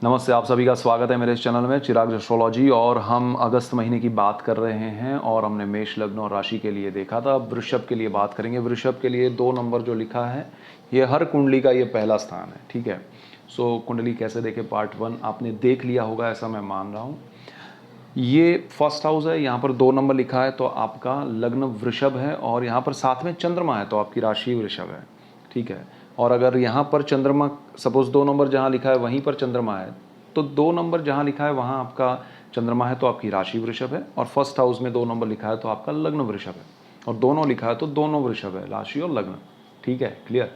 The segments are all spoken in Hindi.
नमस्ते, आप सभी का स्वागत है मेरे इस चैनल में चिराग एस्ट्रोलॉजी। और हम अगस्त महीने की बात कर रहे हैं और हमने मेष लग्न और राशि के लिए देखा था। अब वृषभ के लिए बात करेंगे। वृषभ के लिए 2 नंबर जो लिखा है, ये हर कुंडली का ये पहला स्थान है, ठीक है। सो कुंडली कैसे देखे पार्ट 1 आपने देख लिया होगा, ऐसा मैं मान रहा हूँ। ये फर्स्ट हाउस है, यहाँ पर 2 नंबर लिखा है तो आपका लग्न वृषभ है, और यहाँ पर साथ में चंद्रमा है तो आपकी राशि वृषभ है, ठीक है। और अगर यहाँ पर चंद्रमा, सपोज 2 नंबर जहाँ लिखा है वहीं पर चंद्रमा है, तो 2 नंबर जहाँ लिखा है वहाँ आपका चंद्रमा है तो आपकी राशि वृषभ है, और फर्स्ट हाउस में 2 नंबर लिखा है तो आपका लग्न वृषभ है, और दोनों लिखा है तो दोनों वृषभ है, राशि और लग्न, ठीक है, क्लियर।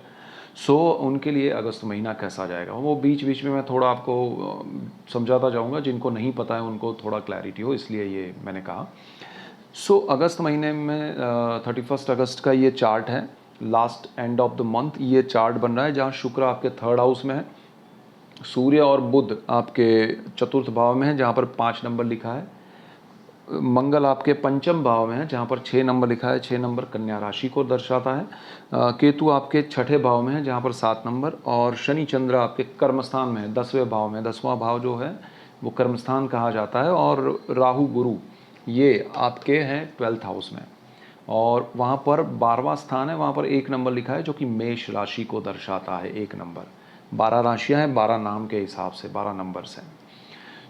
सो उनके लिए अगस्त महीना कैसा जाएगा वो बीच बीच में मैं थोड़ा आपको समझाता जाऊंगा, जिनको नहीं पता है उनको थोड़ा क्लैरिटी हो, इसलिए ये मैंने कहा। सो अगस्त महीने में 31 अगस्त का ये चार्ट है, last end of the month ये चार्ट बन रहा है, जहाँ शुक्र आपके 3rd हाउस में है, सूर्य और बुध आपके 4th भाव में है जहाँ पर 5 नंबर लिखा है, मंगल आपके 5th भाव में है जहाँ पर 6 नंबर लिखा है, 6 नंबर कन्या राशि को दर्शाता है, केतु आपके 6ठे भाव में है जहाँ पर 7 नंबर, और शनि चंद्र आपके कर्मस्थान में है 10वें भाव में। 10वां भाव जो है वो कर्मस्थान कहा जाता है, और राहु गुरु ये आपके हैं 12th हाउस में, और वहाँ पर 12वां स्थान है, वहाँ पर 1 नंबर लिखा है जो कि मेष राशि को दर्शाता है। 1 नंबर, 12 राशियाँ हैं, 12 नाम के हिसाब से 12 नंबर्स हैं।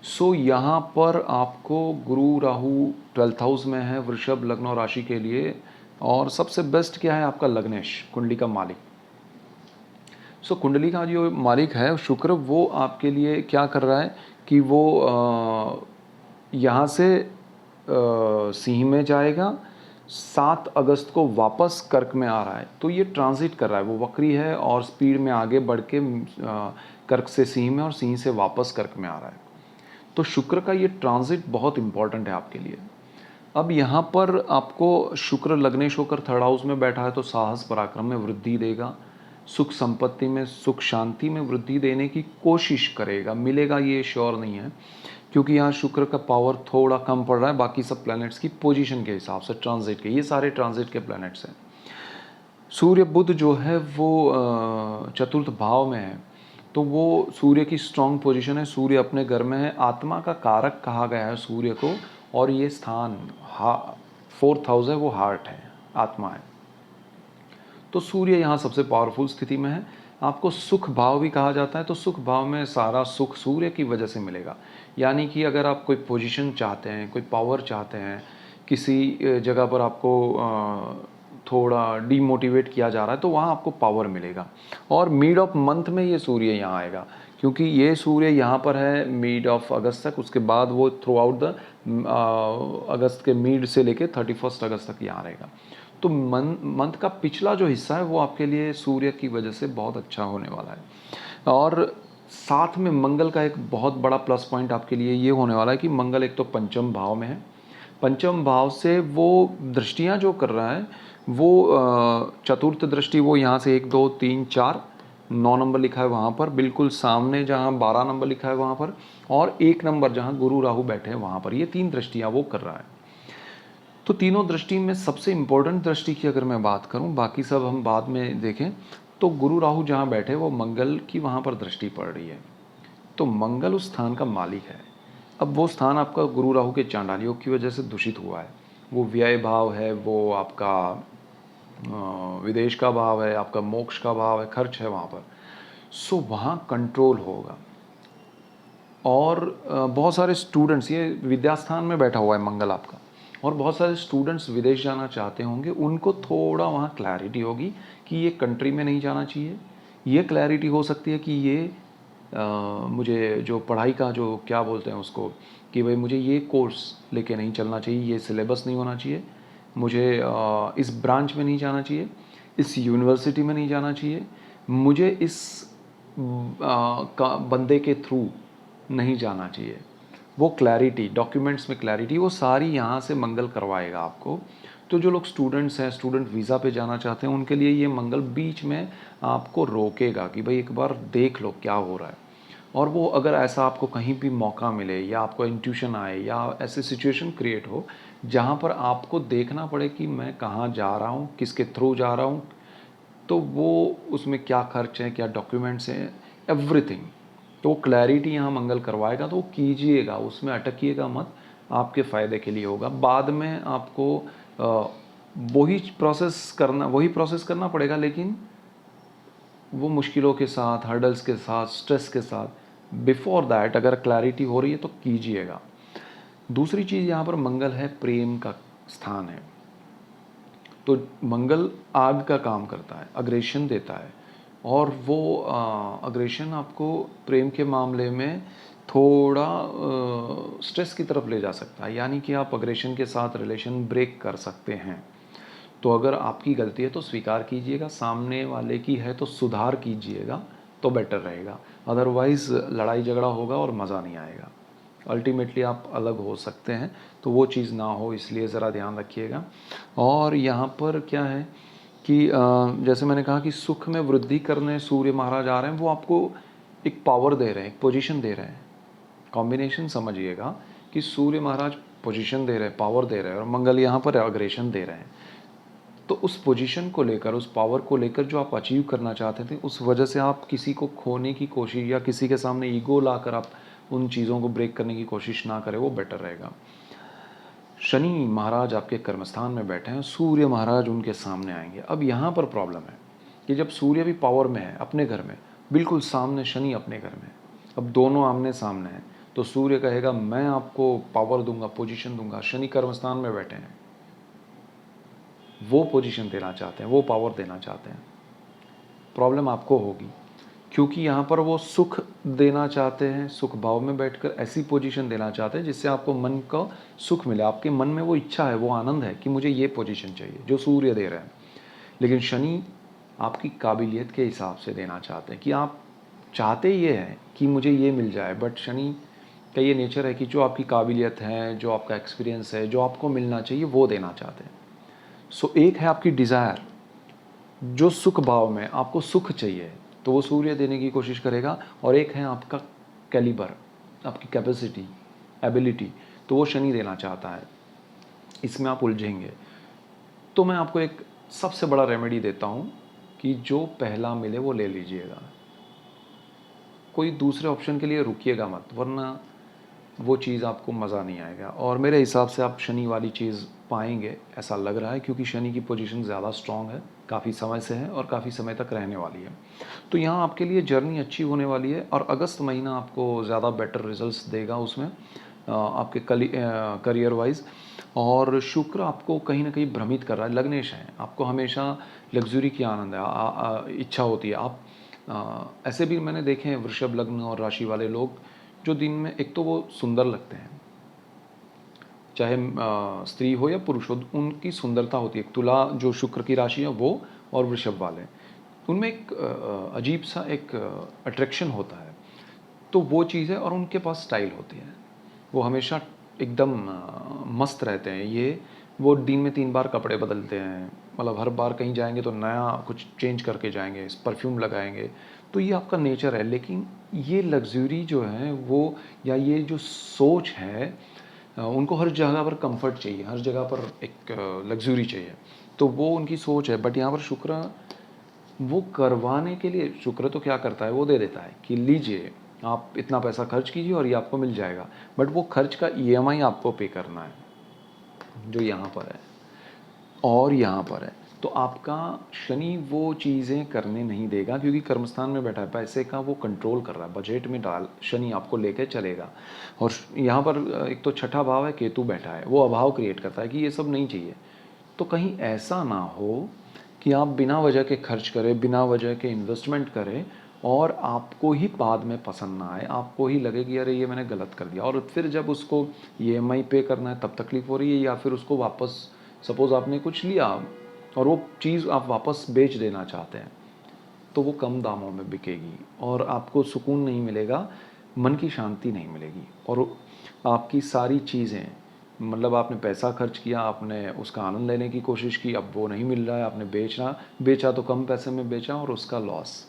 सो यहाँ पर आपको गुरु राहु 12th हाउस में है वृषभ लग्न और राशि के लिए, और सबसे बेस्ट क्या है आपका लग्नेश, कुंडली का मालिक। सो कुंडली का जो मालिक है शुक्र, वो आपके लिए क्या कर रहा है कि वो यहाँ से सिंह में जाएगा, 7 अगस्त को वापस कर्क में आ रहा है, तो ये ट्रांजिट कर रहा है, वो वक्री है और स्पीड में आगे बढ़ के कर्क से सिंह में और सिंह से वापस कर्क में आ रहा है। तो शुक्र का ये ट्रांजिट बहुत इंपॉर्टेंट है आपके लिए। अब यहाँ पर आपको शुक्र लग्नेश होकर 3rd हाउस में बैठा है तो साहस पराक्रम में वृद्धि देगा, सुख संपत्ति में, सुख शांति में वृद्धि देने की कोशिश करेगा। मिलेगा ये श्योर नहीं है, क्योंकि यहाँ शुक्र का पावर थोड़ा कम पड़ रहा है बाकी सब प्लैनेट्स की पोजीशन के हिसाब से, ट्रांजिट के, ये सारे ट्रांजिट के प्लैनेट्स हैं। सूर्य बुध जो है वो 4th भाव में है, तो वो सूर्य की स्ट्रांग पोजीशन है, सूर्य अपने घर में है, आत्मा का कारक कहा गया है सूर्य को, और ये स्थान 4th हाउस है, वो हार्ट है, आत्मा है। तो सूर्य यहाँ सबसे पावरफुल स्थिति में है। आपको सुख भाव भी कहा जाता है, तो सुख भाव में सारा सुख सूर्य की वजह से मिलेगा। यानी कि अगर आप कोई पोजीशन चाहते हैं, कोई पावर चाहते हैं, किसी जगह पर आपको थोड़ा डीमोटिवेट किया जा रहा है तो वहाँ आपको पावर मिलेगा। और मिड ऑफ मंथ में ये सूर्य यहाँ आएगा, क्योंकि ये सूर्य यहाँ पर है मिड ऑफ अगस्त तक, उसके बाद वो थ्रू आउट द अगस्त के मिड से लेके 31 अगस्त तक यहाँ रहेगा। तो मंथ का पिछला जो हिस्सा है वो आपके लिए सूर्य की वजह से बहुत अच्छा होने वाला है। और साथ में मंगल का एक बहुत बड़ा प्लस पॉइंट आपके लिए ये होने वाला है कि मंगल एक तो 5th भाव में है, 5th भाव से वो दृष्टियां जो कर रहा है वो 4th दृष्टि, वो यहाँ से 1 2 3 4 9 नंबर लिखा है वहाँ पर, बिल्कुल सामने जहाँ 12 नंबर लिखा है वहाँ पर, और 1 नंबर जहाँ गुरु राहु बैठे हैं वहाँ पर, ये 3 दृष्टियाँ वो कर रहा है। तो तीनों दृष्टि में सबसे इम्पोर्टेंट दृष्टि की अगर मैं बात करूं, बाकी सब हम बाद में देखें, तो गुरु राहु जहाँ बैठे वो मंगल की वहाँ पर दृष्टि पड़ रही है, तो मंगल उस स्थान का मालिक है। अब वो स्थान आपका गुरु राहु के चांडाल योग की वजह से दूषित हुआ है, वो व्यय भाव है, वो आपका विदेश का भाव है, आपका मोक्ष का भाव है, खर्च है वहाँ पर। सो वहाँ कंट्रोल होगा। और बहुत सारे स्टूडेंट्स, ये विद्यास्थान में बैठा हुआ है मंगल आपका, और बहुत सारे स्टूडेंट्स विदेश जाना चाहते होंगे, उनको थोड़ा वहाँ क्लैरिटी होगी कि ये कंट्री में नहीं जाना चाहिए। ये क्लैरिटी हो सकती है कि ये मुझे जो पढ़ाई का जो क्या बोलते हैं उसको, कि भाई मुझे ये कोर्स लेके नहीं चलना चाहिए, ये सिलेबस नहीं होना चाहिए, मुझे इस ब्रांच में नहीं जाना चाहिए, इस यूनिवर्सिटी में नहीं जाना चाहिए, मुझे इस का बंदे के थ्रू नहीं जाना चाहिए। वो क्लैरिटी, डॉक्यूमेंट्स में क्लैरिटी, वो सारी यहाँ से मंगल करवाएगा आपको। तो जो लोग स्टूडेंट्स हैं, स्टूडेंट वीज़ा पे जाना चाहते हैं, उनके लिए ये मंगल बीच में आपको रोकेगा कि भाई एक बार देख लो क्या हो रहा है। और वो अगर ऐसा आपको कहीं भी मौका मिले, या आपको इंट्यूशन आए, या ऐसे सिचुएशन क्रिएट हो जहाँ पर आपको देखना पड़े कि मैं कहाँ जा रहा हूँ, किसके थ्रू जा रहा हूँ, तो वो उसमें क्या खर्च है, क्या डॉक्यूमेंट्स हैं, एवरीथिंग, तो वो क्लैरिटी यहाँ मंगल करवाएगा, तो वो कीजिएगा, उसमें अटकिएगा मत, आपके फ़ायदे के लिए होगा। बाद में आपको वही प्रोसेस करना पड़ेगा, लेकिन वो मुश्किलों के साथ, हर्डल्स के साथ, स्ट्रेस के साथ। बिफोर दैट अगर क्लैरिटी हो रही है तो कीजिएगा। दूसरी चीज़ यहाँ पर मंगल है, प्रेम का स्थान है। तो मंगल आग का काम करता है, अग्रेशन देता है, और वो अग्रेशन आपको प्रेम के मामले में थोड़ा स्ट्रेस की तरफ ले जा सकता है, यानी कि आप अग्रेशन के साथ रिलेशन ब्रेक कर सकते हैं। तो अगर आपकी गलती है तो स्वीकार कीजिएगा, सामने वाले की है तो सुधार कीजिएगा, तो बेटर रहेगा। अदरवाइज़ लड़ाई झगड़ा होगा और मज़ा नहीं आएगा, अल्टीमेटली आप अलग हो सकते हैं। तो वो चीज़ ना हो, इसलिए ज़रा ध्यान रखिएगा। और यहाँ पर क्या है कि जैसे मैंने कहा कि सुख में वृद्धि करने सूर्य महाराज आ रहे हैं, वो आपको एक पावर दे रहे हैं, एक पोजीशन दे रहे हैं। कॉम्बिनेशन समझिएगा कि सूर्य महाराज पोजीशन दे रहे हैं, पावर दे रहे हैं, और मंगल यहाँ पर अग्रेशन दे रहे हैं। तो उस पोजीशन को लेकर, उस पावर को लेकर जो आप अचीव करना चाहते थे, उस वजह से आप किसी को खोने की कोशिश या किसी के सामने ईगो लाकर आप उन चीज़ों को ब्रेक करने की कोशिश ना करें, वो बेटर रहेगा। शनि महाराज आपके कर्मस्थान में बैठे हैं, सूर्य महाराज उनके सामने आएंगे। अब यहाँ पर प्रॉब्लम है कि जब सूर्य भी पावर में है अपने घर में, बिल्कुल सामने शनि अपने घर में, अब दोनों आमने सामने हैं, तो सूर्य कहेगा मैं आपको पावर दूंगा, पोजीशन दूंगा। शनि कर्मस्थान में बैठे हैं, वो पोजीशन देना चाहते हैं, वो पावर देना चाहते हैं। प्रॉब्लम आपको होगी, क्योंकि यहाँ पर वो सुख देना चाहते हैं, सुख भाव में बैठकर ऐसी पोजीशन देना चाहते हैं जिससे आपको मन का सुख मिले। आपके मन में वो इच्छा है, वो आनंद है कि मुझे ये पोजीशन चाहिए जो सूर्य दे रहे हैं। लेकिन शनि आपकी काबिलियत के हिसाब से देना चाहते हैं, कि आप चाहते ये हैं कि मुझे ये मिल जाए, बट शनि का ये नेचर है कि जो आपकी काबिलियत है, जो आपका एक्सपीरियंस है, जो आपको मिलना चाहिए, वो देना चाहते हैं। सो एक है आपकी डिज़ायर, जो सुख भाव में आपको सुख चाहिए, तो वो सूर्य देने की कोशिश करेगा। और एक है आपका कैलिबर, आपकी कैपेसिटी, एबिलिटी, तो वो शनि देना चाहता है। इसमें आप उलझेंगे। तो मैं आपको एक सबसे बड़ा रेमेडी देता हूँ कि जो पहला मिले वो ले लीजिएगा, कोई दूसरे ऑप्शन के लिए रुकिएगा मत, वरना वो चीज़ आपको मज़ा नहीं आएगा। और मेरे हिसाब से आप शनि वाली चीज़ पाएंगे, ऐसा लग रहा है, क्योंकि शनि की पोजीशन ज़्यादा स्ट्रॉन्ग है, काफ़ी समय से है और काफ़ी समय तक रहने वाली है। तो यहाँ आपके लिए जर्नी अच्छी होने वाली है, और अगस्त महीना आपको ज़्यादा बेटर रिजल्ट्स देगा उसमें, आपके करियर वाइज। और शुक्र आपको कहीं ना कहीं भ्रमित कर रहा है, लग्नेश है, आपको हमेशा लग्जरी की आनंद है, इच्छा होती है। आप ऐसे भी मैंने देखे हैं वृषभ लग्न और राशि वाले लोग, जो दिन में एक तो वो सुंदर लगते हैं, चाहे स्त्री हो या पुरुष हो, उनकी सुंदरता होती है। तुला जो शुक्र की राशि है वो, और वृषभ वाले, उनमें एक अजीब सा एक अट्रैक्शन होता है। तो वो चीज़ है, और उनके पास स्टाइल होती है, वो हमेशा एकदम मस्त रहते हैं। ये वो दिन में 3 बार कपड़े बदलते हैं, मतलब हर बार कहीं जाएंगे तो नया कुछ चेंज करके जाएंगे, परफ्यूम लगाएंगे। तो ये आपका नेचर है। लेकिन ये लग्जरी जो है वो, या ये जो सोच है, उनको हर जगह पर कंफर्ट चाहिए, हर जगह पर एक लग्जरी चाहिए, तो वो उनकी सोच है। बट यहाँ पर शुक्र वो करवाने के लिए, शुक्र तो क्या करता है, वो दे देता है कि लीजिए आप इतना पैसा खर्च कीजिए और ये आपको मिल जाएगा। बट वो खर्च का ईएमआई आपको पे करना है, जो यहाँ पर है और यहाँ पर है। तो आपका शनि वो चीज़ें करने नहीं देगा, क्योंकि कर्मस्थान में बैठा है, पैसे का वो कंट्रोल कर रहा है, बजट में डाल शनि आपको लेके चलेगा। और यहाँ पर एक तो छठा भाव है, केतु बैठा है, वो अभाव क्रिएट करता है कि ये सब नहीं चाहिए। तो कहीं ऐसा ना हो कि आप बिना वजह के खर्च करें, बिना वजह के इन्वेस्टमेंट करें, और आपको ही बाद में पसंद ना आए, आपको ही लगे कि अरे ये मैंने गलत कर दिया, और फिर जब उसको ईएमआई पे करना है तब तकलीफ हो रही है, या फिर उसको वापस, सपोज़ आपने कुछ लिया और वो चीज़ आप वापस बेच देना चाहते हैं, तो वो कम दामों में बिकेगी और आपको सुकून नहीं मिलेगा, मन की शांति नहीं मिलेगी। और आपकी सारी चीज़ें, मतलब आपने पैसा खर्च किया, आपने उसका आनंद लेने की कोशिश की, अब वो नहीं मिल रहा है, आपने बेचा तो कम पैसे में बेचा और उसका लॉस।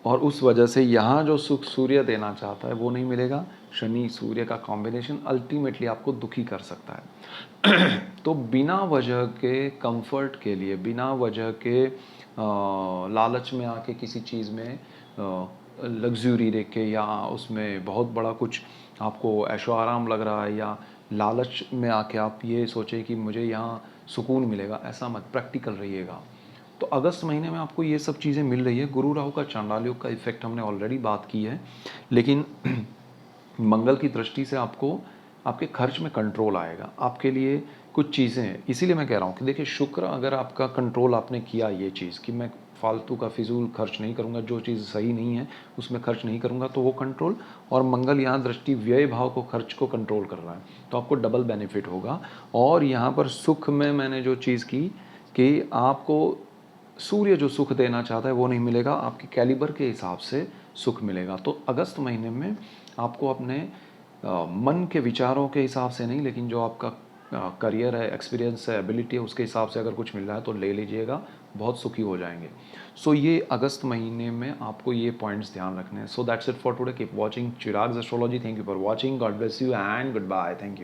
और उस वजह से यहाँ जो सुख सूर्य देना चाहता है वो नहीं मिलेगा। शनि सूर्य का कॉम्बिनेशन अल्टीमेटली आपको दुखी कर सकता है। तो बिना वजह के कंफर्ट के लिए, बिना वजह के लालच में आके किसी चीज़ में लग्ज़री देख के या उसमें बहुत बड़ा कुछ आपको ऐशो आराम लग रहा है या लालच में आके आप ये सोचें कि मुझे यहाँ सुकून मिलेगा, ऐसा मत, प्रैक्टिकल रहिएगा। तो अगस्त महीने में आपको ये सब चीज़ें मिल रही है। गुरु राहु का चांडाल योग का इफेक्ट हमने ऑलरेडी बात की है, लेकिन मंगल की दृष्टि से आपको आपके खर्च में कंट्रोल आएगा। आपके लिए कुछ चीज़ें हैं, इसीलिए मैं कह रहा हूँ कि देखिए शुक्र अगर आपका कंट्रोल आपने किया ये चीज़ कि मैं फालतू का फिजूल खर्च नहीं करूँगा, जो चीज़ सही नहीं है उसमें खर्च नहीं करूँगा, तो वो कंट्रोल, और मंगल यहाँ दृष्टि व्यय भाव को, खर्च को कंट्रोल कर रहा है, तो आपको डबल बेनिफिट होगा। और यहाँ पर सुख में मैंने जो चीज़ की कि आपको सूर्य जो सुख देना चाहता है वो नहीं मिलेगा, आपके कैलिबर के हिसाब से सुख मिलेगा। तो अगस्त महीने में आपको अपने मन के विचारों के हिसाब से नहीं, लेकिन जो आपका करियर है, एक्सपीरियंस है, एबिलिटी है, उसके हिसाब से अगर कुछ मिल रहा है तो ले लीजिएगा, बहुत सुखी हो जाएंगे। सो ये अगस्त महीने में आपको ये पॉइंट्स ध्यान रखने हैं। So that's it for today. Keep watching Chirag's astrology. Thank you for watching. God bless you and goodbye. Thank you.